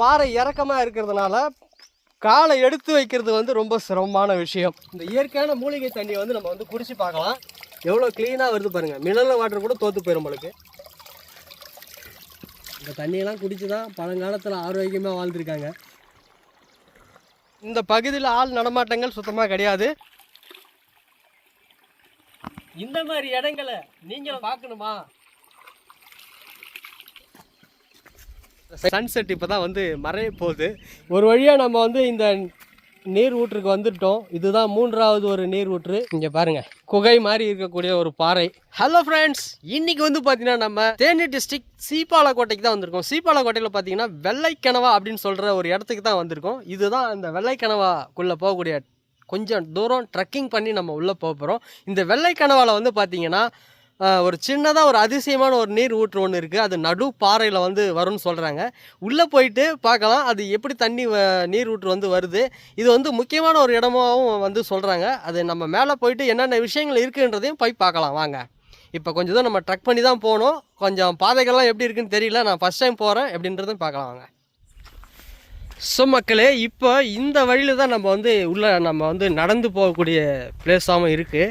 பாறை இறக்கமாக இருக்கிறதுனால காலை எடுத்து வைக்கிறது வந்து ரொம்ப சிரமமான விஷயம். இந்த இயற்கையான மூலிகை தண்ணியை வந்து நம்ம வந்து குடிச்சு பார்க்கலாம். எவ்வளோ க்ளீனாக வருது பாருங்கள். மினரல் வாட்டர் கூட தோற்று போயிடும் நம்மளுக்கு. இந்த தண்ணியெல்லாம் குடிச்சு தான் பழங்காலத்தில் ஆரோக்கியமாக வாழ்ந்துருக்காங்க. இந்த பகுதியில் ஆள் நடமாட்டங்கள் சுத்தமாக கிடையாது. இந்த மாதிரி இடங்களை நீங்களும் பார்க்கணுமா? சன்செட் இப்போ தான் வந்து மறைய போகுது. ஒரு வழியாக நம்ம வந்து இந்த நீர் ஊற்றுக்கு வந்துட்டோம். இதுதான் 3வது ஒரு நீர் ஊற்று. இங்கே பாருங்கள், குகை மாதிரி இருக்கக்கூடிய ஒரு பாறை. ஹலோ ஃப்ரெண்ட்ஸ், இன்னைக்கு வந்து பார்த்தீங்கன்னா நம்ம தேனி டிஸ்ட்ரிக்ட் சீப்பாலக்கோட்டைக்கு தான் வந்திருக்கோம். சீப்பாலக்கோட்டையில் பார்த்தீங்கன்னா வெள்ளைக்கணவா அப்படின்னு சொல்கிற ஒரு இடத்துக்கு தான் வந்திருக்கோம். இதுதான் அந்த வெள்ளைக்கணவாக்குள்ளே போகக்கூடிய கொஞ்சம் தூரம் ட்ரெக்கிங் பண்ணி நம்ம உள்ளே போக போகிறோம். இந்த வெள்ளைக்கணவாவில் வந்து பார்த்தீங்கன்னா ஒரு சின்னதாக ஒரு அதிசயமான ஒரு நீர் ஊற்று ஒன்று இருக்குது. அது நடு பாறையில் வந்து வரும்னு சொல்கிறாங்க. உள்ளே போயிட்டு பார்க்கலாம் அது எப்படி தண்ணி நீர் ஊற்று வந்து வருது. இது வந்து முக்கியமான ஒரு இடமாகவும் வந்து சொல்கிறாங்க. அது நம்ம மேலே போயிட்டு என்னென்ன விஷயங்கள் இருக்குன்றதையும் போய் பார்க்கலாம் வாங்க. இப்போ கொஞ்சம் தான் நம்ம ட்ரெக் பண்ணி தான் போகணும். கொஞ்சம் பாதைகள்லாம் எப்படி இருக்குன்னு தெரியல. நான் ஃபஸ்ட் டைம் போகிறேன் எப்படின்றதும் பார்க்கலாம் வாங்க. ஸோ மக்களே, இப்போ இந்த வழியில் தான் நம்ம வந்து நடந்து போகக்கூடிய பிளேஸாகவும் இருக்குது.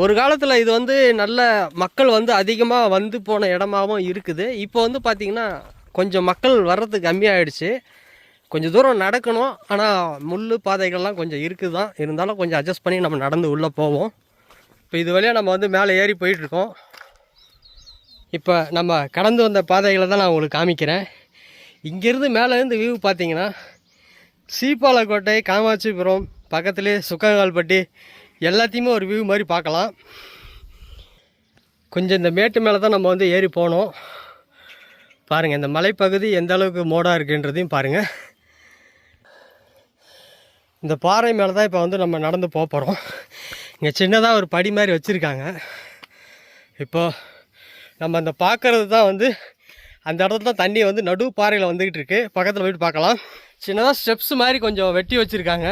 ஒரு காலத்தில் இது வந்து நல்ல மக்கள் வந்து அதிகமாக வந்து போன இடமாகவும் இருக்குது. இப்போ வந்து பார்த்திங்கன்னா கொஞ்சம் மக்கள் வர்றதுக்கு கம்மியாகிடுச்சு. கொஞ்சம் தூரம் நடக்கணும். ஆனால் முள் பாதைகள்லாம் கொஞ்சம் இருக்குது தான். இருந்தாலும் கொஞ்சம் அட்ஜஸ்ட் பண்ணி நம்ம நடந்து உள்ளே போவோம். இப்போ இது வழியாக நம்ம வந்து மேலே ஏறி போயிட்டுருக்கோம். இப்போ நம்ம கடந்து வந்த பாதைகளை தான் நான் உங்களுக்கு காமிக்கிறேன். இங்கேருந்து மேலேருந்து வியூ பார்த்தீங்கன்னா சீப்பாலக்கோட்டை, காமாட்சிபுரம், பக்கத்துலேயே சுக்கங்கால்பட்டி எல்லாத்தையுமே ஒரு வியூ மாதிரி பார்க்கலாம். கொஞ்சம் இந்த மேட்டு மேலே தான் நம்ம வந்து ஏறி போனோம். பாருங்கள் இந்த மலைப்பகுதி எந்த அளவுக்கு மோடாக இருக்குன்றதையும் பாருங்கள். இந்த பாறை மேலே தான் இப்போ வந்து நம்ம நடந்து போக போகிறோம். இங்கே சின்னதாக ஒரு படி மாதிரி வச்சுருக்காங்க. இப்போ நம்ம அந்த பார்க்குறது தான் வந்து அந்த இடத்துல தான் தண்ணி வந்து நடு பாறையில் வந்துக்கிட்டு இருக்குது. பக்கத்தில் போய்ட்டு பார்க்கலாம். சின்னதாக ஸ்டெப்ஸ் மாதிரி கொஞ்சம் வெட்டி வச்சுருக்காங்க.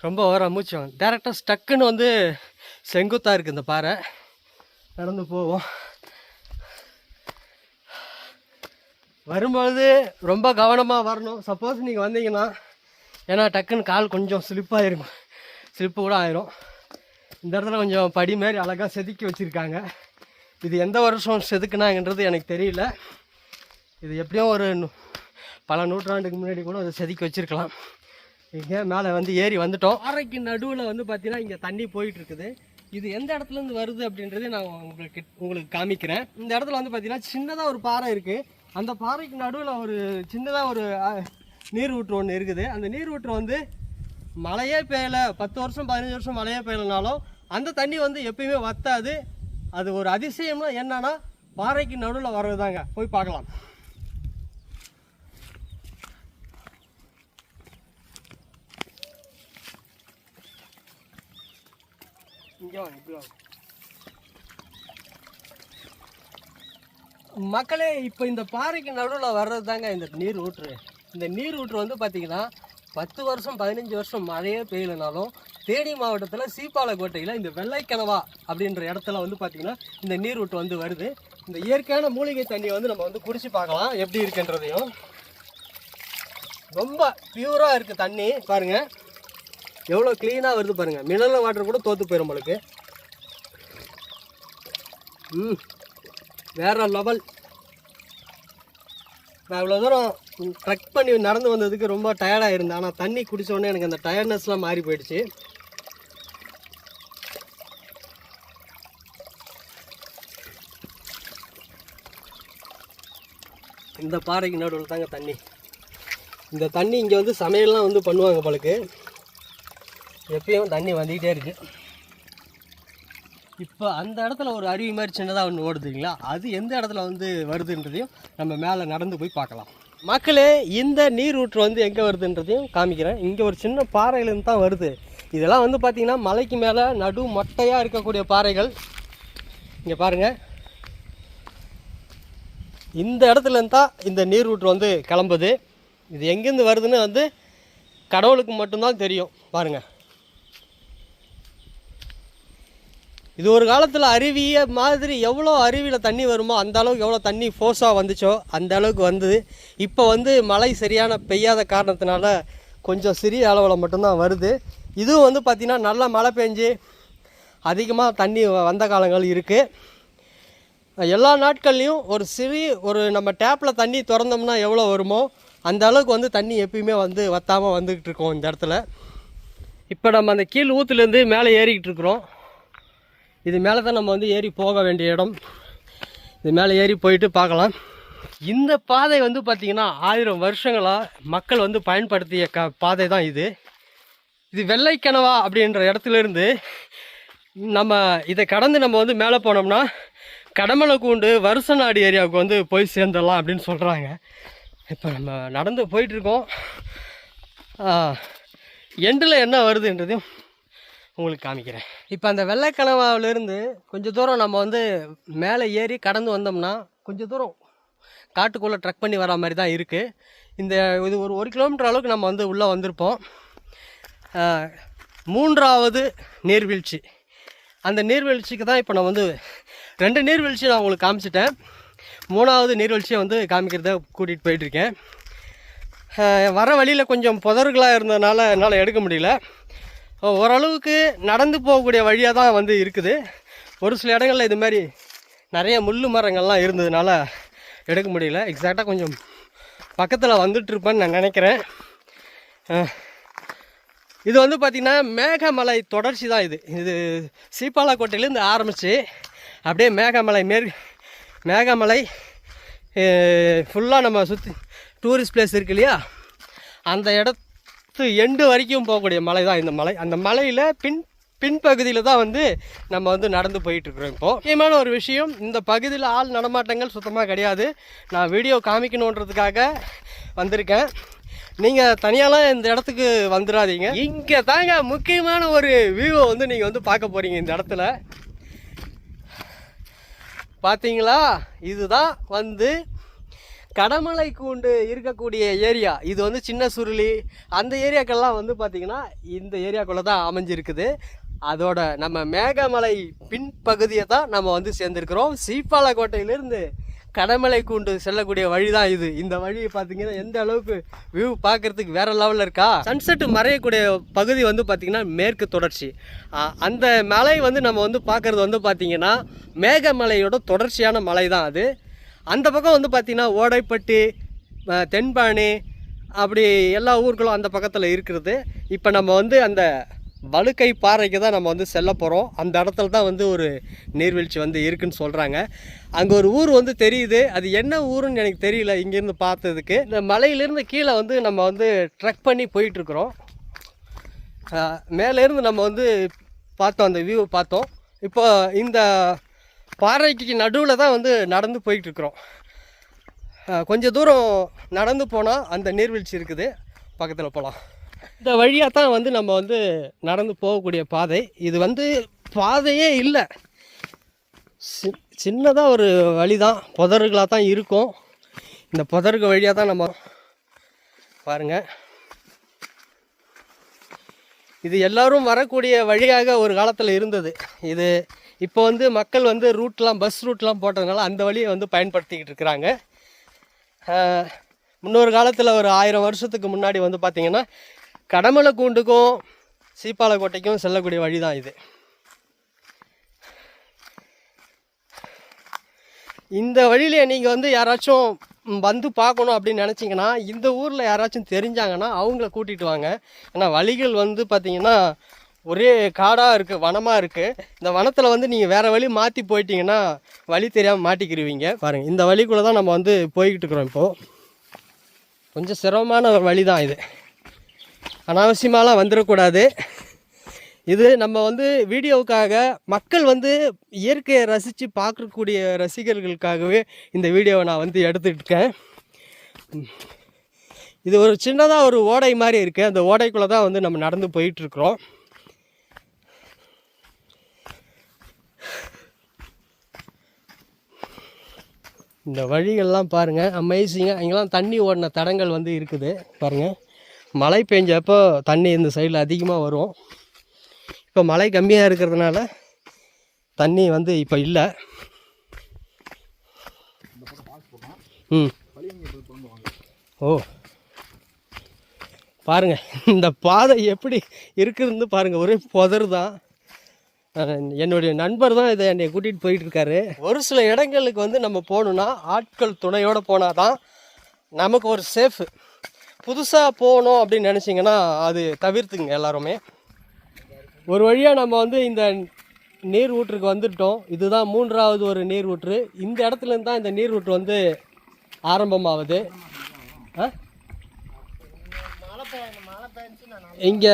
ரொம்ப ஓர மூச்சம் டேரெக்டாக ஸ்டக்குன்னு வந்து செங்குத்தாக இருக்குது இந்த பாறை. நடந்து போவோம். வரும்பொழுது ரொம்ப கவனமாக வரணும். சப்போஸ் நீங்கள் வந்தீங்கன்னா, ஏன்னா டக்குன்னு கால் கொஞ்சம் ஸ்லிப்பாகிருக்கும், ஸ்லிப்பு கூட ஆயிரும். இந்த இடத்துல கொஞ்சம் படி மாதிரி அழகாக செதுக்கி வச்சுருக்காங்க. இது எந்த வருஷம் செதுக்குனாங்கன்றது எனக்கு தெரியல. இது எப்படியும் ஒரு பல நூற்றாண்டுக்கு முன்னாடி கூட அதை செதுக்கி வச்சுருக்கலாம். இங்கே மேலே வந்து ஏறி வந்துட்டோம். பாறைக்கு நடுவில் வந்து பார்த்தீங்கன்னா இங்கே தண்ணி போயிட்டுருக்குது. இது எந்த இடத்துலேருந்து வருது அப்படின்றதே நான் உங்களுக்கு காமிக்கிறேன். இந்த இடத்துல வந்து பார்த்தீங்கன்னா சின்னதாக ஒரு பாறை இருக்குது. அந்த பாறைக்கு நடுவில் ஒரு சின்னதாக ஒரு நீர் ஊற்று ஒன்று இருக்குது. அந்த நீர் ஊற்று வந்து மழையே பெய்யலை, 10 வருஷம் 15 வருஷம் மழையே பெய்யலைனாலும் அந்த தண்ணி வந்து எப்பயுமே வத்தாது. அது ஒரு அதிசயம்னா என்னன்னா பாறைக்கு நடுவில் வர்றது தாங்க. போய் பார்க்கலாம். மக்களே, இப்போ இந்த பாறைக்கு நடுவில் வர்றது தாங்க இந்த நீர் ஊற்று. இந்த நீர் ஊற்று வந்து பார்த்தீங்கன்னா 10 வருஷம் 15 வருஷம் மழையே பெய்யலைனாலும் தேனி மாவட்டத்தில் சீப்பாலக்கோட்டையில் இந்த வெள்ளைக்கணவா அப்படின்ற இடத்துல வந்து பார்த்திங்கன்னா இந்த நீர் ஊற்று வந்து வருது. இந்த இயற்கையான மூலிகை தண்ணியை வந்து நம்ம வந்து குடிச்சு பார்க்கலாம் எப்படி இருக்குன்றதையும். ரொம்ப பியூராக இருக்குது தண்ணி. பாருங்கள் எவ்வளோ க்ளீனாக வருது பாருங்கள். மினரல் வாட்டர் கூட தோற்று போயிடும் நம்மளுக்கு. வேற லெவல். நான் இவ்வளோ தூரம் ட்ரெக் பண்ணி நடந்து வந்ததுக்கு ரொம்ப டயர்டாக இருந்தேன். ஆனால் தண்ணி குடித்தோடனே எனக்கு அந்த டயர்ட்னஸ்லாம் மாறி போயிடுச்சு. இந்த பாறைக்கு நடுவில் தாங்க தண்ணி. இந்த தண்ணி இங்கே வந்து சமையல்லாம் வந்து பண்ணுவாங்க பழுக்கு. எப்பயும் தண்ணி வந்துக்கிட்டே இருக்குது. இப்போ அந்த இடத்துல ஒரு அருவி மாதிரி சின்னதாக ஒன்று ஓடுதுங்களா, அது எந்த இடத்துல வந்து வருதுன்றதையும் நம்ம மேலே நடந்து போய் பார்க்கலாம். மக்களே, இந்த நீர் ஊற்று வந்து எங்கே வருதுன்றதையும் காமிக்கிறேன். இங்கே ஒரு சின்ன பாறையிலேருந்து தான் வருது. இதெல்லாம் வந்து பார்த்திங்கன்னா மலைக்கு மேலே நடு மொட்டையாக இருக்கக்கூடிய பாறைகள். இங்கே பாருங்கள், இந்த இடத்துலேருந்து தான் இந்த நீர் ஊற்று வந்து கிளம்புது. இது எங்கேருந்து வருதுன்னு வந்து கடவுளுக்கு மட்டும்தான் தெரியும். பாருங்கள், இது ஒரு காலத்தில் அருவியை மாதிரி எவ்வளோ அருவியில் தண்ணி வருமோ அந்த அளவுக்கு எவ்வளோ தண்ணி ஃபோர்ஸாக வந்துச்சோ அந்த அளவுக்கு வந்தது. இப்போ வந்து மழை சரியான பெய்யாத காரணத்தினால கொஞ்சம் சிறிய அளவில் மட்டும்தான் வருது. இதுவும் வந்து பார்த்திங்கன்னா நல்லா மழை பெஞ்சு அதிகமாக தண்ணி வந்த காலங்கள் இருக்குது. எல்லா நாட்கள்லேயும் ஒரு நம்ம டேப்பில் தண்ணி திறந்தோம்னா எவ்வளோ வருமோ அந்த அளவுக்கு வந்து தண்ணி எப்பயுமே வந்து வற்றாமல் வந்துக்கிட்டு இருக்கோம் இந்த இடத்துல. இப்போ நம்ம அந்த கீழ் ஊற்றுலேருந்து மேலே ஏறிக்கிட்டு இருக்கிறோம். இது மேலே தான் நம்ம வந்து ஏறி போக வேண்டிய இடம். இது மேலே ஏறி போயிட்டு பார்க்கலாம். இந்த பாதை வந்து பார்த்திங்கன்னா 1000 வருஷங்களாக மக்கள் வந்து பயன்படுத்திய பாதை தான் இது. இது வெள்ளைக்கணவா அப்படின்ற இடத்துலேருந்து நம்ம இதை கடந்து நம்ம வந்து மேலே போனோம்னா கடமலைக்கூண்டு வருசநாடு ஏரியாவுக்கு வந்து போய் சேர்ந்துடலாம் அப்படின்னு சொல்கிறாங்க. இப்போ நம்ம நடந்து போயிட்டுருக்கோம். எண்டில் என்ன வருதுன்றதையும் உங்களுக்கு காமிக்கிறேன். இப்போ அந்த வெள்ளைக்கணவாவிலேருந்து கொஞ்சம் தூரம் நம்ம வந்து மேலே ஏறி கடந்து வந்தோம்னா கொஞ்சம் தூரம் காட்டுக்குள்ளே ட்ரக் பண்ணி வர மாதிரி தான் இருக்குது. இது ஒரு கிலோமீட்டர் அளவுக்கு நம்ம வந்து உள்ளே வந்திருப்போம். 3வது நீர்வீழ்ச்சி. அந்த நீர்வீழ்ச்சிக்கு தான் இப்போ நான் வந்து 2 நீர்வீழ்ச்சி நான் உங்களுக்கு காமிச்சிட்டேன். 3வது நீர்வீழ்ச்சியை வந்து காமிக்கிறத கூட்டிகிட்டு போயிட்டுருக்கேன். வர வழியில் கொஞ்சம் புதர்களாக இருந்ததுனால என்னால் எடுக்க முடியல. ஓரளவுக்கு நடந்து போகக்கூடிய வழியாக தான் வந்து இருக்குது. ஒரு சில இடங்களில் இது மாதிரி நிறைய முள் மரங்கள்லாம் இருந்ததுனால எடுக்க முடியல. எக்ஸாக்டாக கொஞ்சம் பக்கத்தில் வந்துட்டுருப்பேன்னு நான் நினைக்கிறேன். இது வந்து பார்த்திங்கன்னா மேகமலை தொடர்ச்சி தான். இது சீப்பாலக்கோட்டையிலேருந்து ஆரம்பித்து அப்படியே மேகமலை ஃபுல்லாக நம்ம சுற்றி டூரிஸ்ட் பிளேஸ் இருக்கு இல்லையா, அந்த இடத்து எண்டு வரைக்கும் போகக்கூடிய மலை தான் இந்த மலை. அந்த மலையில் பின்பகுதியில் தான் வந்து நம்ம வந்து நடந்து போயிட்டுருக்குறோம். இப்போது முக்கியமான ஒரு விஷயம், இந்த பகுதியில் ஆள் நடமாட்டங்கள் சுத்தமாக கிடையாது. நான் வீடியோ காமிக்கணுன்றதுக்காக வந்திருக்கேன். நீங்கள் தனியாலாம் இந்த இடத்துக்கு வந்துடாதீங்க. இங்கே தாங்க முக்கியமான ஒரு வியூவை வந்து நீங்கள் வந்து பார்க்க போகிறீங்க. இந்த இடத்துல பார்த்தீங்களா, இதுதான் வந்து கடமலைக்கூண்டு இருக்கக்கூடிய ஏரியா. இது வந்து சின்ன சுருளி அந்த ஏரியாக்கெல்லாம் வந்து பார்த்திங்கன்னா இந்த ஏரியாக்குள்ளே தான் அமைஞ்சிருக்குது. அதோட நம்ம மேகமலை பின்பகுதியை தான் நம்ம வந்து சேர்ந்துருக்கிறோம். சீப்பாலக்கோட்டையிலேருந்து கடமலைக்கூண்டு செல்லக்கூடிய வழி தான் இது. இந்த வழியை பார்த்தீங்கன்னா எந்த அளவுக்கு வியூ பார்க்குறதுக்கு வேறு லெவலில் இருக்கா. சன்செட்டு மறையக்கூடிய பகுதி வந்து பார்த்திங்கன்னா மேற்கு தொடர்ச்சி. அந்த மலை வந்து நம்ம வந்து பார்க்குறது வந்து பார்த்திங்கன்னா மேகமலையோட தொடர்ச்சியான மலை தான் அது. அந்த பக்கம் வந்து பார்த்திங்கன்னா ஓடைப்பட்டி, தென்பானி, அப்படி எல்லா ஊர்களும் அந்த பக்கத்தில் இருக்கிறது. இப்போ நம்ம வந்து அந்த வழுக்கை பாறைக்கு தான் நம்ம வந்து செல்ல போகிறோம். அந்த இடத்துல தான் வந்து ஒரு நீர்வீழ்ச்சி வந்து இருக்குதுன்னு சொல்கிறாங்க. அங்கே ஒரு ஊர் வந்து தெரியுது, அது என்ன ஊருன்னு எனக்கு தெரியல இங்கேருந்து பார்த்ததுக்கு. இந்த மலையிலேருந்து கீழே வந்து நம்ம வந்து ட்ரெக் பண்ணி போயிட்டுருக்குறோம். மேலேருந்து நம்ம வந்து பார்த்தோம், அந்த வியூவை பார்த்தோம். இப்போ இந்த பாறைக்கு நடுவில் தான் வந்து நடந்து போயிட்டுருக்குறோம். கொஞ்சம் தூரம் நடந்து போனால் அந்த நீர்வீழ்ச்சி இருக்குது, பக்கத்தில் போகலாம். இந்த வழியாக தான் வந்து நம்ம வந்து நடந்து போகக்கூடிய பாதை. இது வந்து பாதையே இல்லை, சின்னதாக ஒரு வழி தான், புதர்களாக தான் இருக்கும். இந்த புதருக்கு வழியாக தான் நம்ம பாருங்கள். இது எல்லோரும் வரக்கூடிய வழியாக ஒரு காலத்தில் இருந்தது. இது இப்போ வந்து மக்கள் வந்து பஸ் ரூட்லாம் போட்டதுனால அந்த வழியை வந்து பயன்படுத்திக்கிட்டு இருக்கிறாங்க. முன்னொரு காலத்தில் ஒரு 1000 வருஷத்துக்கு முன்னாடி வந்து பார்த்திங்கன்னா கடமலைக்கூண்டுக்கும் சீப்பாலக்கோட்டைக்கும் செல்லக்கூடிய வழி தான் இது. இந்த வழியில் நீங்கள் வந்து யாராச்சும் வந்து பார்க்கணும் அப்படின்னு நினச்சிங்கன்னா இந்த ஊரில் யாராச்சும் தெரிஞ்சாங்கன்னா அவங்கள கூட்டிகிட்டு வாங்க. ஏன்னா வழிகள் வந்து பார்த்திங்கன்னா ஒரே காடாக இருக்குது, வனமாக இருக்குது. இந்த வனத்தில் வந்து நீங்கள் வேறு வழி மாற்றி போயிட்டீங்கன்னா வழி தெரியாமல் மாட்டிக்கிடுவீங்க. பாருங்கள், இந்த வழிக்குள்ளே தான் நம்ம வந்து போய்கிட்டு இருக்கிறோம். இப்போது கொஞ்சம் சிரமமான ஒரு வழி தான் இது, அனாவசியமாலாம் வந்துடக்கூடாது. இது நம்ம வந்து வீடியோவுக்காக, மக்கள் வந்து இயற்கையை ரசித்து பார்க்கக்கூடிய ரசிகர்களுக்காகவே இந்த வீடியோவை நான் வந்து எடுத்துகிட்டு இருக்கேன். இது ஒரு சின்னதாக ஒரு ஓடை மாதிரி இருக்குது. அந்த ஓடைக்குள்ளே தான் வந்து நம்ம நடந்து போயிட்டுருக்குறோம். இந்த வழிகள்லாம் பாருங்கள், அமேசிங்காக. இங்கெல்லாம் தண்ணி ஓடின தடங்கள் வந்து இருக்குது பாருங்கள். மழை பெஞ்சப்போ தண்ணி இந்த சைடில் அதிகமாக வரும். இப்போ மழை கம்மியாக இருக்கிறதுனால தண்ணி வந்து இப்போ இல்லை. ம். ஓ பாருங்கள் இந்த பாதை எப்படி இருக்குதுன்னு பாருங்கள். ஒரே புதர் தான். என்னுடைய நண்பர் தான் இதை என்னை கூட்டிகிட்டு போயிட்டுருக்காரு. ஒரு சில இடங்களுக்கு வந்து நம்ம போகணுன்னா ஆட்கள் துணையோடு போனால் தான் நமக்கு ஒரு சேஃபு. புதுசாக போகணும் அப்படின்னு நினச்சிங்கன்னா அது தவிர்த்துங்க எல்லாருமே. ஒரு வழியாக நம்ம வந்து இந்த நீர் ஊற்றுக்கு வந்துட்டோம். இதுதான் 3வது ஒரு நீர் ஊற்று. இந்த இடத்துலேருந்து தான் இந்த நீர் ஊற்று வந்து ஆரம்பமாகுது. இங்கே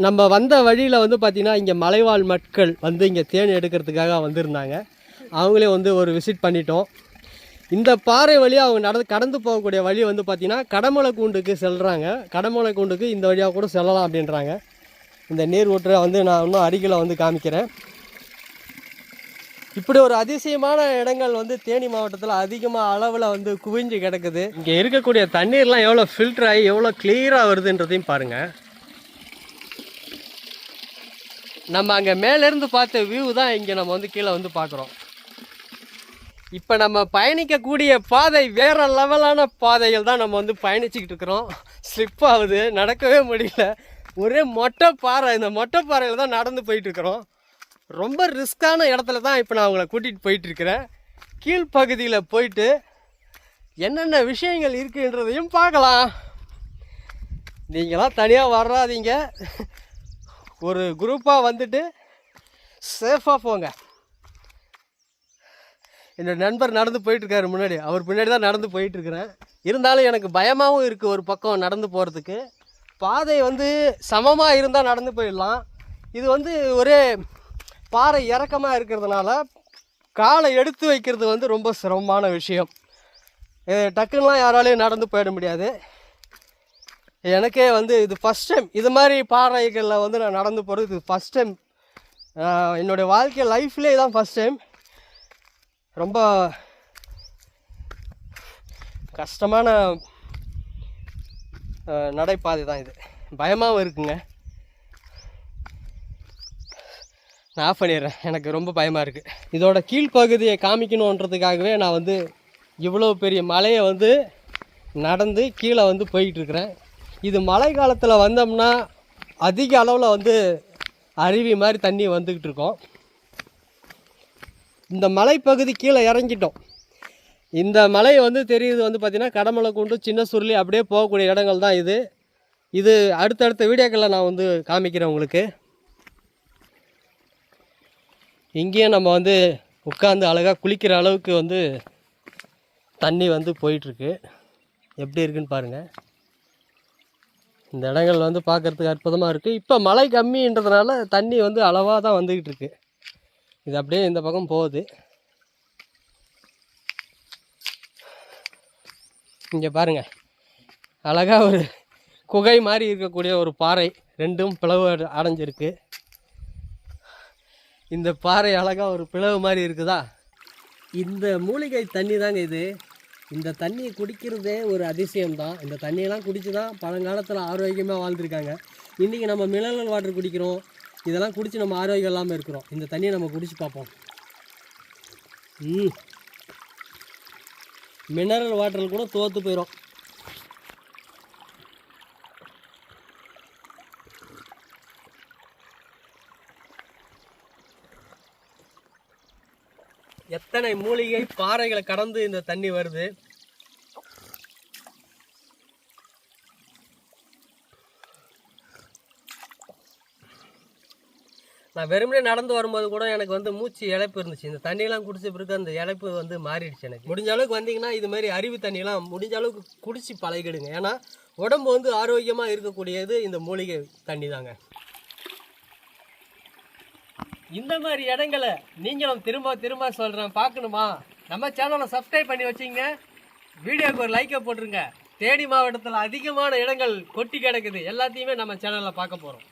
நம்ம வந்த வழியில் வந்து பார்த்திங்கன்னா இங்கே மலைவாழ் மக்கள் வந்து இங்கே தேன் எடுக்கிறதுக்காக வந்திருந்தாங்க. அவங்களே வந்து ஒரு விசிட் பண்ணிட்டோம். இந்த பாறை வழியாக அவங்க கடந்து போகக்கூடிய வழி வந்து பார்த்திங்கன்னா கடமலைக்கூண்டுக்கு செல்கிறாங்க. கடமலைக்கூண்டுக்கு இந்த வழியாக கூட செல்லலாம் அப்படின்றாங்க. இந்த நீர் ஊற்றை வந்து நான் இன்னும் அருகில் வந்து காமிக்கிறேன். இப்படி ஒரு அதிசயமான இடங்கள் வந்து தேனி மாவட்டத்தில் அதிகமாக அளவில் வந்து குவிஞ்சு கிடக்குது. இங்கே இருக்கக்கூடிய தண்ணீர்லாம் எவ்வளோ ஃபில்டர் ஆகி எவ்வளோ கிளியராக வருதுன்றதையும் பாருங்கள். நம்ம அங்கே மேலேருந்து பார்த்த வியூ தான் இங்கே நம்ம வந்து கீழே வந்து பார்க்குறோம். இப்போ நம்ம பயணிக்கக்கூடிய பாதை வேறு லெவலான பாதைகள் தான் நம்ம வந்து பயணிச்சுக்கிட்டு இருக்கிறோம். ஸ்லிப் ஆகுது, நடக்கவே முடியல. ஒரே மொட்டை பாறை. இந்த மொட்டை பாறையில் தான் நடந்து போயிட்டுருக்குறோம். ரொம்ப ரிஸ்க்கான இடத்துல தான் இப்போ நான் உங்களை கூட்டிகிட்டு போயிட்டுருக்கிறேன். கீழ்ப்பகுதியில் போயிட்டு என்னென்ன விஷயங்கள் இருக்குன்றதையும் பார்க்கலாம். நீங்களாம் தனியாக வராதீங்க, ஒரு குரூப்பாக வந்துட்டு சேஃபாக போங்க. என்னோட நண்பர் நடந்து போயிட்டுருக்காரு முன்னாடி, அவர் பின்னாடி தான் நடந்து போயிட்டுருக்கிறேன். இருந்தாலும் எனக்கு பயமாகவும் இருக்குது ஒரு பக்கம் நடந்து போகிறதுக்கு. பாதை வந்து சமமாக இருந்தால் நடந்து போயிடலாம். இது வந்து ஒரே பாறை இறக்கமாக இருக்கிறதுனால காலை எடுத்து வைக்கிறது வந்து ரொம்ப சிரமமான விஷயம். டக்குன்னெலாம் யாராலையும் நடந்து போயிட முடியாது. எனக்கே வந்து இது ஃபஸ்ட் டைம் இது மாதிரி பாறைகளில் வந்து நான் நடந்து போகிறது. இது ஃபஸ்ட் டைம் என்னுடைய வாழ்க்கை லைஃப்லேயே தான் ஃபஸ்ட் டைம். ரொம்ப கஷ்டமான நடைபாதை தான் இது. பயமாகவும் இருக்குங்க. நான் ஆஃப் பண்ணிடுறேன், எனக்கு ரொம்ப பயமாக இருக்குது. இதோட கீழ்ப்பகுதியை காமிக்கணுன்றதுக்காகவே நான் வந்து இவ்வளோ பெரிய மலையை வந்து நடந்து கீழே வந்து போயிட்டுருக்கிறேன். இது மழை காலத்தில் வந்தோம்னா அதிக அளவில் வந்து அருவி மாதிரி தண்ணி வந்துக்கிட்டு இருக்கோம். இந்த மலைப்பகுதி கீழே இறங்கிட்டோம். இந்த மலை வந்து தெரியுது வந்து பார்த்திங்கன்னா கடமலைக்கூண்டு, சின்ன சுருளி அப்படியே போகக்கூடிய இடங்கள் தான் இது. இது அடுத்தடுத்த வீடியோக்களில் நான் வந்து காமிக்கிறேன் உங்களுக்கு. இங்கேயும் நம்ம வந்து உட்காந்து அழகாக குளிக்கிற அளவுக்கு வந்து தண்ணி வந்து போயிட்டுருக்கு. எப்படி இருக்குன்னு பாருங்கள். இந்த இடங்கள் வந்து பார்க்குறதுக்கு அற்புதமாக இருக்குது. இப்போ மழை கம்மின்றதுனால தண்ணி வந்து அளவாக தான் வந்துக்கிட்டு இருக்கு. இது அப்படியே இந்த பக்கம் போகுது. இங்கே பாருங்கள், அழகாக ஒரு குகை மாதிரி இருக்கக்கூடிய ஒரு பாறை, ரெண்டும் பிளவு அடைஞ்சிருக்கு. இந்த பாறை அழகாக ஒரு பிளவு மாதிரி இருக்குதா. இந்த மூலிகை தண்ணி தாங்க இது. இந்த தண்ணியை குடிக்கிறதே ஒரு அதிசயம்தான். இந்த தண்ணியெல்லாம் குடித்து தான் பழங்காலத்தில் ஆரோக்கியமாக வாழ்ந்துருக்காங்க. இன்றைக்கி நம்ம மினரல் வாட்டர் குடிக்கிறோம், இதெல்லாம் குடித்து நம்ம ஆரோக்கியம் இல்லாமல் இருக்கிறோம். இந்த தண்ணியை நம்ம குடித்து பார்ப்போம். மினரல் வாட்டரில் கூட தோற்று போயிடும். எத்தனை மூலிகை பாறைகளை கடந்து இந்த தண்ணி வருது. நான் வெறுமனே நடந்து வரும்போது கூட எனக்கு வந்து மூச்சு இழைப்பு இருந்துச்சு. இந்த தண்ணியெல்லாம் குடிச்ச பிறகு அந்த இழைப்பு வந்து மாறிடுச்சு எனக்கு. முடிஞ்ச அளவுக்கு வந்தீங்கன்னா இது மாதிரி அருவி தண்ணியெல்லாம் முடிஞ்ச அளவுக்கு குடிச்சு பழகிடுங்க. ஏன்னா உடம்பு வந்து ஆரோக்கியமாக இருக்கக்கூடியது இந்த மூலிகை தண்ணி தாங்க. இந்த மாதிரி இடங்களை நீங்களும் திரும்ப திரும்ப சொல்கிறேன் பார்க்கணுமா? நம்ம சேனலை சப்ஸ்கிரைப் பண்ணி வச்சிங்க, வீடியோக்கு ஒரு லைக்கை போட்டுருங்க. தேனி மாவட்டத்தில் அதிகமான இடங்கள் கொட்டி கிடக்குது, எல்லாத்தையுமே நம்ம சேனலில் பார்க்க போகிறோம்.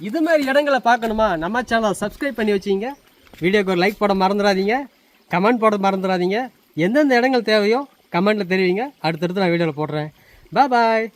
இது மாதிரி இடங்களை பார்க்கணுமா நம்ம சேனலை சப்ஸ்கிரைப் பண்ணி வச்சிங்க. வீடியோக்கு ஒரு லைக் போட மறந்துடாதீங்க, கமெண்ட் போட மறந்துடாதீங்க. எந்தெந்த இடங்கள் தேவையோ கமெண்ட்டில் தெரிவிங்க. அடுத்தடுத்து நான் வீடியோவில் போடுறேன். பாய்.